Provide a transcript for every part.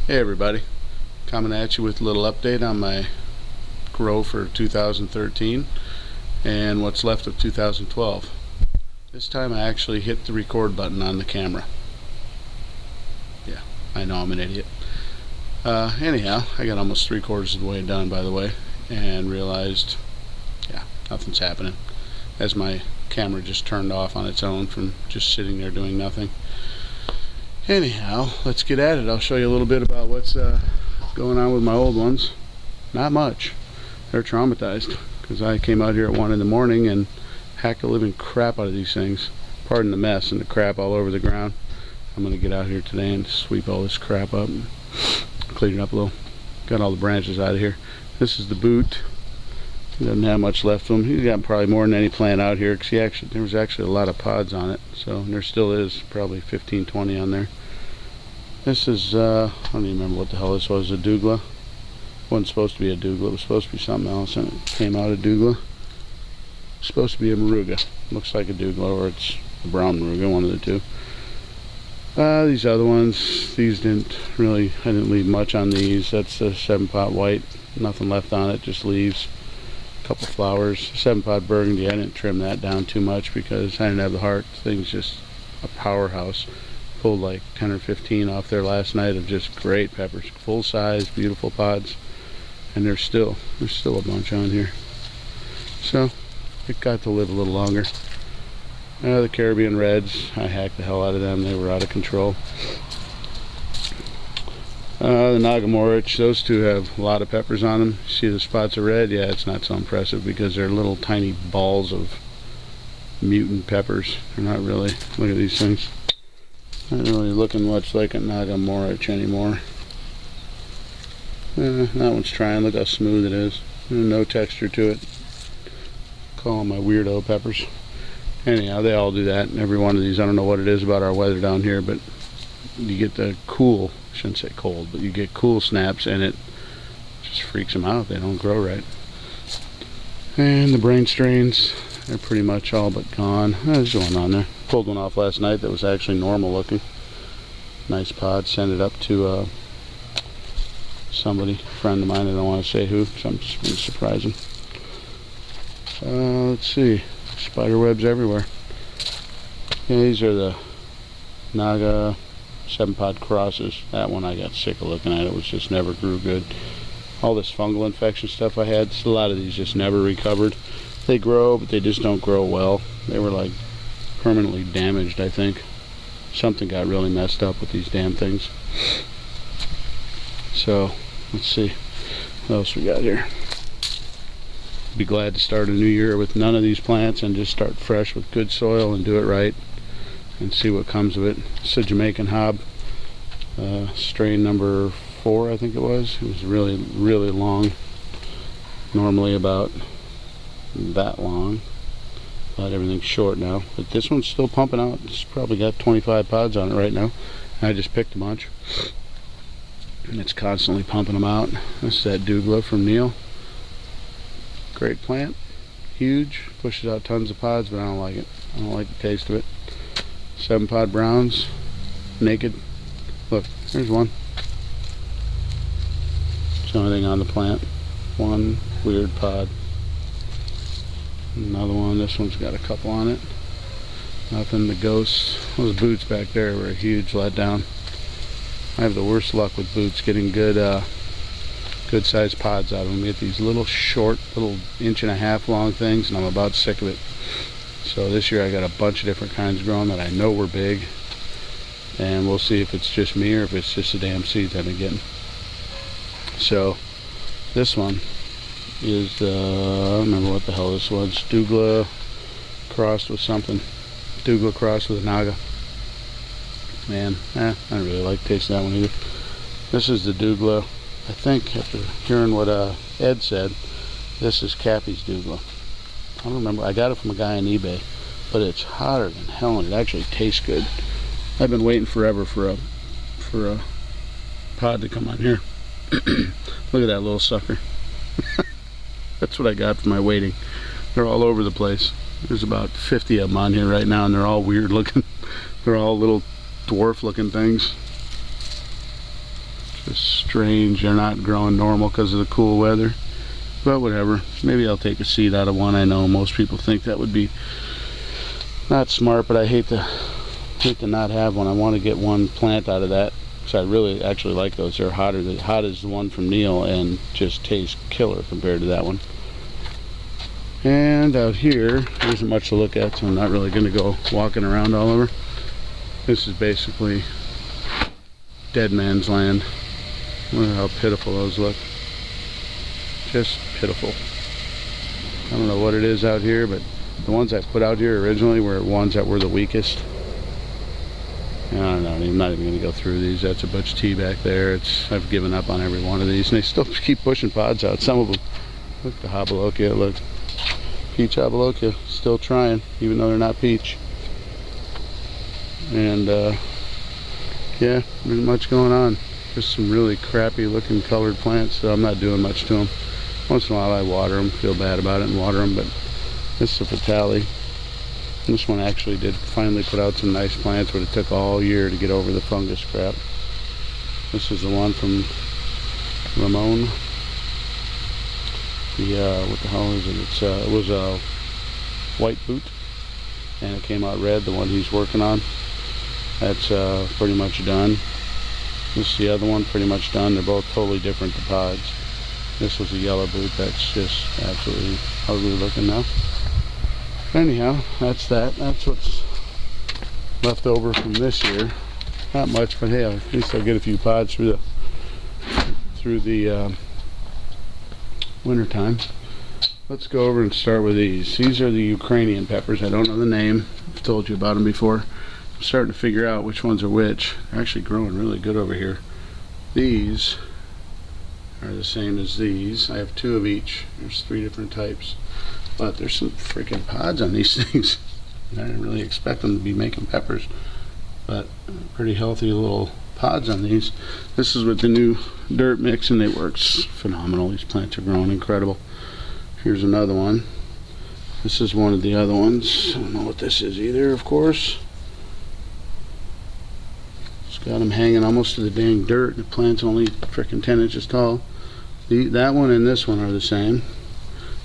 Hey everybody, coming at you with a little update on my grow for 2013 and what's left of 2012. This time I actually hit the record button on the camera. Yeah, I know I'm an idiot. Anyhow, I got almost 3/4 of the way done, by the way, and realized, yeah, nothing's happening, as my camera just turned off on its own from just sitting there doing nothing. Anyhow, let's get at it. I'll show you a little bit about what's going on with my old ones. Not much. They're traumatized because I came out here at 1 in the morning and hacked the living crap out of these things. Pardon the mess and the crap all over the ground. I'm going to get out here today and sweep all this crap up and clean it up a little. Got all the branches out of here. This is the boot. He doesn't have much left of him. He's got probably more than any plant out here because there was actually a lot of pods on it. So there still is probably 15, 20 on there. This is, I don't even remember what the hell this was, a Douglas. Wasn't supposed to be a Douglas, it was supposed to be something else, and it came out a Douglas. It's supposed to be a Moruga. Looks like a Douglas, or it's a brown Moruga, one of the two. These other ones, I didn't leave much on these. That's the 7-pot white, nothing left on it, just leaves. A couple flowers. 7-pot burgundy, I didn't trim that down too much because I didn't have the heart. The thing's just a powerhouse. Pulled like 10 or 15 off there last night of just great peppers, full size, beautiful pods, and there's still a bunch on here. So it got to live a little longer. The Caribbean Reds, I hacked the hell out of them. They were out of control. The Nagamorich, those two have a lot of peppers on them. See the spots of red? Yeah, it's not so impressive because they're little tiny balls of mutant peppers. They're not really, look at these things. Not really looking much like a Nagamorich anymore. That one's trying. Look how smooth it is. No texture to it. Call them my weirdo peppers. Anyhow, they all do that. Every one of these, I don't know what it is about our weather down here, but you get the cool, I shouldn't say cold, but you get cool snaps and it just freaks them out. They don't grow right. And the brain strains, they're pretty much all but gone. There's one on there. Pulled one off last night that was actually normal looking. Nice pod. Sent it up to somebody, a friend of mine. I don't want to say who, something surprising. Let's see. Spider webs everywhere. Yeah, these are the Naga 7-pot crosses. That one I got sick of looking at. It was just never grew good. All this fungal infection stuff I had, a lot of these just never recovered. They grow, but they just don't grow well. They were like permanently damaged, I think. Something got really messed up with these damn things. So, let's see what else we got here. Be glad to start a new year with none of these plants and just start fresh with good soil and do it right and see what comes of it. It's a Jamaican Hob, strain number 4, I think it was. It was really, really long. Normally about that long, but everything's short now. But this one's still pumping out. It's probably got 25 pods on it right now. I just picked a bunch, and it's constantly pumping them out. This is that Douglas from Neil. Great plant, huge, pushes out tons of pods, but I don't like it. I don't like the taste of it. 7-pot browns, naked. Look, there's one. It's the only thing on the plant. One weird pod. Another one. This one's got a couple on it. Nothing. The ghosts. Those boots back there were a huge letdown. I have the worst luck with boots getting good sized pods out of them. You get these little short, little 1.5-inch long things, and I'm about sick of it. So this year I got a bunch of different kinds growing that I know were big, and we'll see if it's just me or if it's just the damn seeds I've been getting. So this one is, I don't remember what the hell this was. Douglas crossed with something. Douglas crossed with a Naga. Man, I don't really like the taste of that one either. This is the Douglas. I think, after hearing what Ed said, this is Cappy's Douglas. I don't remember. I got it from a guy on eBay, but it's hotter than hell and it actually tastes good. I've been waiting forever for a pod to come on here. Look at that little sucker. That's what I got for my waiting. They're all over the place. There's about 50 of them on here right now, and they're all weird looking. They're all little dwarf looking things. Just strange they're not growing normal because of the cool weather. But whatever. Maybe I'll take a seed out of one. I know most people think that would be not smart, but I hate to not have one. I want to get one plant out of that because I really actually like those. They're hotter. The hot is the one from Neil and just tastes killer compared to that one. And out here, there isn't much to look at, so I'm not really going to go walking around all over. This is basically dead man's land. Look at how pitiful those look. Just pitiful. I don't know what it is out here, but the ones I put out here originally were ones that were the weakest. I don't know, I'm not even going to go through these. That's a bunch of tea back there. I've given up on every one of these, and they still keep pushing pods out. Some of them. Look, the Hobolokia, look. Peach Hobolokia, still trying, even though they're not peach. And yeah, there's much going on. Just some really crappy looking colored plants, so I'm not doing much to them. Once in a while I water them, feel bad about it and water them, but this is a Fatale. This one actually did finally put out some nice plants, but it took all year to get over the fungus crap. This is the one from Ramon. What the hell is it? It was a white boot, and it came out red. The one he's working on, that's pretty much done. This is the other one, pretty much done. They're both totally different pods. This was a yellow boot. That's just absolutely ugly looking now. Anyhow, that's that. That's what's left over from this year. Not much, but hey, at least I'll get a few pods through the winter time. Let's go over and start with these. These are the Ukrainian peppers. I don't know the name. I've told you about them before. I'm starting to figure out which ones are which. They're actually growing really good over here. These are the same as these. I have two of each. There's 3 different types. But there's some freaking pods on these things. I didn't really expect them to be making peppers. But pretty healthy little pods on these. This is with the new dirt mix, and it works phenomenal. These plants are growing incredible. Here's another one. This is one of the other ones. I don't know what this is either, of course. It's got them hanging almost to the dang dirt. The plant's only freaking 10 inches tall. That one and this one are the same.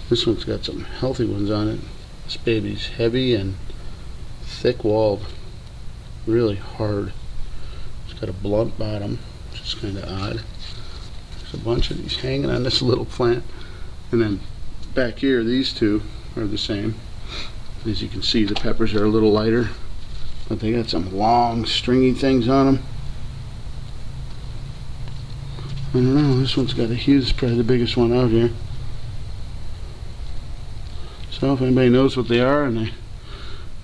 This one's got some healthy ones on it. This baby's heavy and thick-walled. Really hard. It's got a blunt bottom, which is kind of odd. There's a bunch of these hanging on this little plant. And then back here, these two are the same. As you can see, the peppers are a little lighter, but they got some long, stringy things on them. I don't know, this one's got a huge, it's probably the biggest one out here. So if anybody knows what they are and they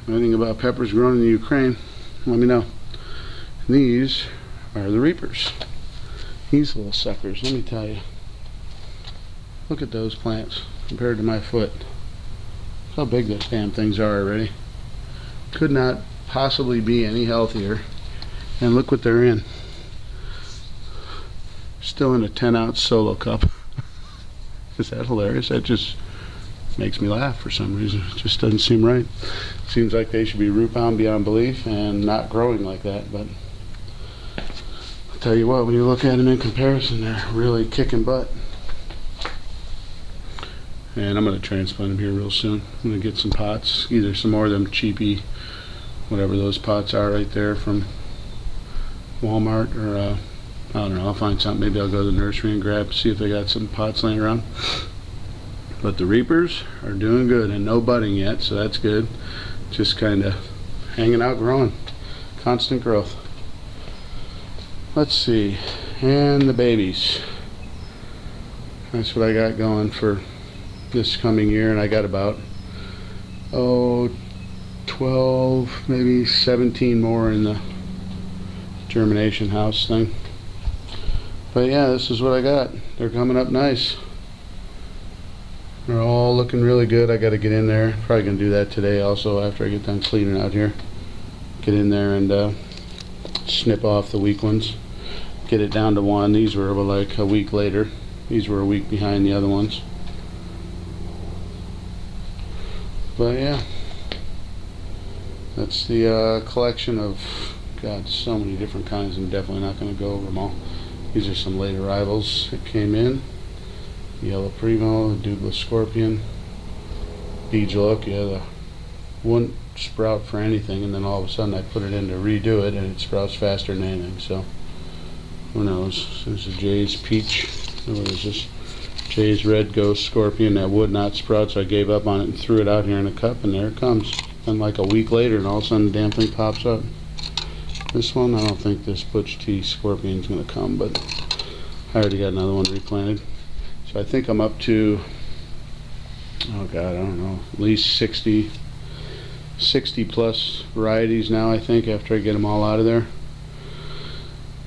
know anything about peppers grown in the Ukraine, let me know. These are the Reapers. These little suckers, let me tell you. Look at those plants compared to my foot. Look how big those damn things are already. Could not possibly be any healthier. And look what they're in. Still in a 10-ounce solo cup. Is that hilarious? That just makes me laugh for some reason. It just doesn't seem right. Seems like they should be root bound beyond belief and not growing like that, but I'll tell you what, when you look at them in comparison, they're really kicking butt. And I'm going to transplant them here real soon. I'm going to get some pots, either some more of them cheapy, whatever those pots are right there from Walmart, or I don't know, I'll find something. Maybe I'll go to the nursery and grab, see if they got some pots laying around. But the Reapers are doing good, and no budding yet, so that's good. Just kind of hanging out, growing. Constant growth. Let's see. And the babies. That's what I got going for this coming year, and I got about 12, maybe 17 more in the germination house thing. But yeah, this is what I got. They're coming up nice. They're all looking really good. I got to get in there. Probably gonna do that today also after I get done cleaning out here. Get in there and snip off the weak ones. Get it down to one. These were like a week later. These were a week behind the other ones. But yeah, that's the collection of, God, so many different kinds. I'm definitely not going to go over them all. These are some late arrivals that came in. Yellow Primo, Douglas Scorpion, Beach Look. Yeah, the wouldn't sprout for anything, and then all of a sudden I put it in to redo it, and it sprouts faster than anything. So who knows? There's a Jay's Peach. What is this? Jay's Red Ghost Scorpion that would not sprout, so I gave up on it and threw it out here in a cup, and there it comes. And like a week later, and all of a sudden the damn thing pops up. This one, I don't think this Butch T Scorpion's going to come, but I already got another one replanted. So I think I'm up to, oh God, I don't know, at least 60 plus varieties now, I think, after I get them all out of there.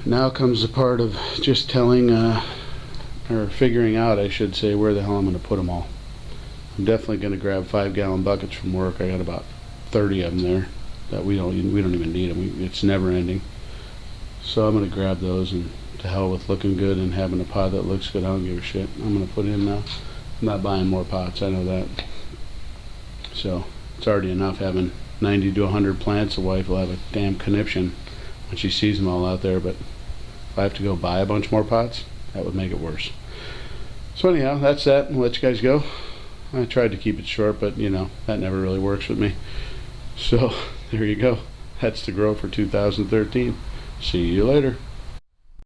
Now comes the part of just telling, or figuring out, I should say, where the hell I'm going to put them all. I'm definitely going to grab 5-gallon buckets from work. I got about 30 of them there that we don't even need them. It's never ending. So I'm going to grab those, and to hell with looking good and having a pot that looks good. I don't give a shit. I'm going to put in now. I'm not buying more pots, I know that. So it's already enough having 90 to 100 plants. The wife will have a damn conniption when she sees them all out there, but if I have to go buy a bunch more pots, that would make it worse. So anyhow, that's that. I'll let you guys go. I tried to keep it short, but you know, that never really works with me. So there you go. That's the grow for 2013. See you later.